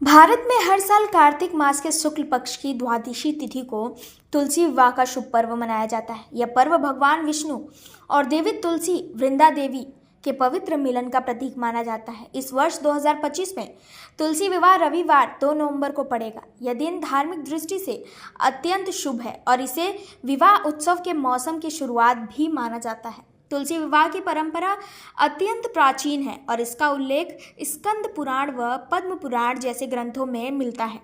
भारत में हर साल कार्तिक मास के शुक्ल पक्ष की द्वादशी तिथि को तुलसी विवाह का शुभ पर्व मनाया जाता है। यह पर्व भगवान विष्णु और देवी तुलसी वृंदा देवी के पवित्र मिलन का प्रतीक माना जाता है। इस वर्ष 2025 में तुलसी विवाह रविवार 2 नवंबर को पड़ेगा। यह दिन धार्मिक दृष्टि से अत्यंत शुभ है और इसे विवाह उत्सव के मौसम की शुरुआत भी माना जाता है। तुलसी विवाह की परंपरा अत्यंत प्राचीन है और इसका उल्लेख स्कंद पुराण व पद्म पुराण जैसे ग्रंथों में मिलता है।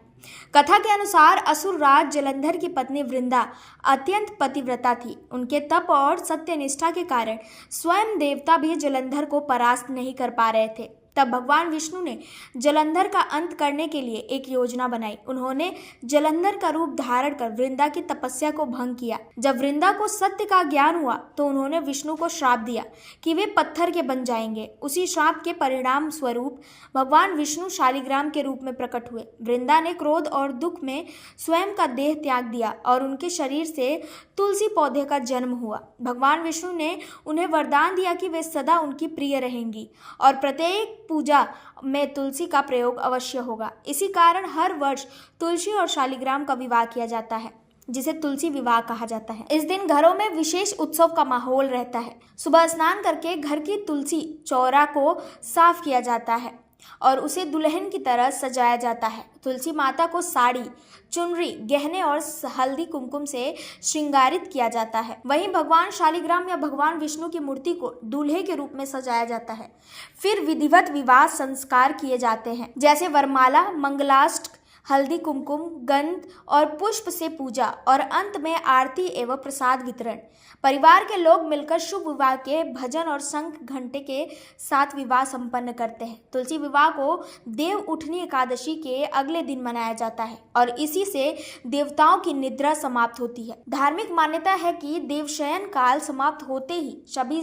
कथा के अनुसार असुर राज जलंधर की पत्नी वृंदा अत्यंत पतिव्रता थी। उनके तप और सत्यनिष्ठा के कारण स्वयं देवता भी जलंधर को परास्त नहीं कर पा रहे थे। तब भगवान विष्णु ने जलंधर का अंत करने के लिए एक योजना बनाई। उन्होंने जलंधर का रूप धारण कर वृंदा की तपस्या को भंग किया। जब वृंदा को सत्य का ज्ञान हुआ तो उन्होंने विष्णु को श्राप दिया कि वे पत्थर के बन जाएंगे। उसी श्राप के परिणाम स्वरूप भगवान विष्णु शालिग्राम के रूप में प्रकट हुए। वृंदा ने क्रोध और दुख में स्वयं का देह त्याग दिया और उनके शरीर से तुलसी पौधे का जन्म हुआ। भगवान विष्णु ने उन्हें वरदान दिया कि वे सदा उनकी प्रिय रहेंगी और प्रत्येक पूजा में तुलसी का प्रयोग अवश्य होगा। इसी कारण हर वर्ष तुलसी और शालिग्राम का विवाह किया जाता है, जिसे तुलसी विवाह कहा जाता है। इस दिन घरों में विशेष उत्सव का माहौल रहता है। सुबह स्नान करके घर की तुलसी चौरा को साफ किया जाता है और उसे दुल्हन की तरह सजाया जाता है। तुलसी माता को साड़ी, चुनरी, गहने और हल्दी कुमकुम से श्रृंगारित किया जाता है। वहीं भगवान शालिग्राम या भगवान विष्णु की मूर्ति को दूल्हे के रूप में सजाया जाता है। फिर विधिवत विवाह संस्कार किए जाते हैं, जैसे वरमाला, मंगलाष्टक, हल्दी कुमकुम, गंध और पुष्प से पूजा और अंत में आरती एवं प्रसाद वितरण। परिवार के लोग मिलकर शुभ विवाह के भजन और शंख घंटे के साथ विवाह संपन्न करते हैं। तुलसी विवाह को देव उठनी एकादशी के अगले दिन मनाया जाता है और इसी से देवताओं की निद्रा समाप्त होती है। धार्मिक मान्यता है कि देवशयन काल समाप्त होते ही सभी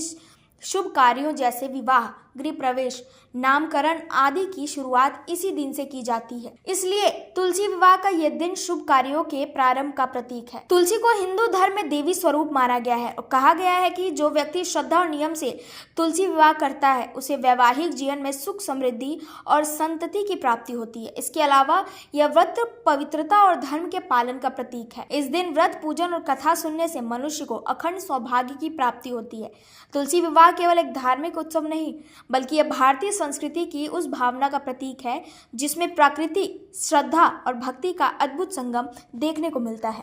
शुभ कार्यों जैसे विवाह, गृह प्रवेश, नामकरण आदि की शुरुआत इसी दिन से की जाती है। इसलिए तुलसी विवाह का यह दिन शुभ कार्यों के प्रारंभ का प्रतीक है। तुलसी को हिंदू धर्म में देवी स्वरूप माना गया है और कहा गया है कि जो व्यक्ति श्रद्धा और नियम से तुलसी विवाह करता है उसे वैवाहिक जीवन में सुख, समृद्धि और संतति की प्राप्ति होती है। इसके अलावा यह व्रत पवित्रता और धर्म के पालन का प्रतीक है। इस दिन व्रत, पूजन और कथा सुनने से मनुष्य को अखंड सौभाग्य की प्राप्ति होती है। तुलसी विवाह केवल एक धार्मिक उत्सव नहीं, बल्कि यह भारतीय संस्कृति की उस भावना का प्रतीक है जिसमें प्रकृति, श्रद्धा और भक्ति का अद्भुत संगम देखने को मिलता है।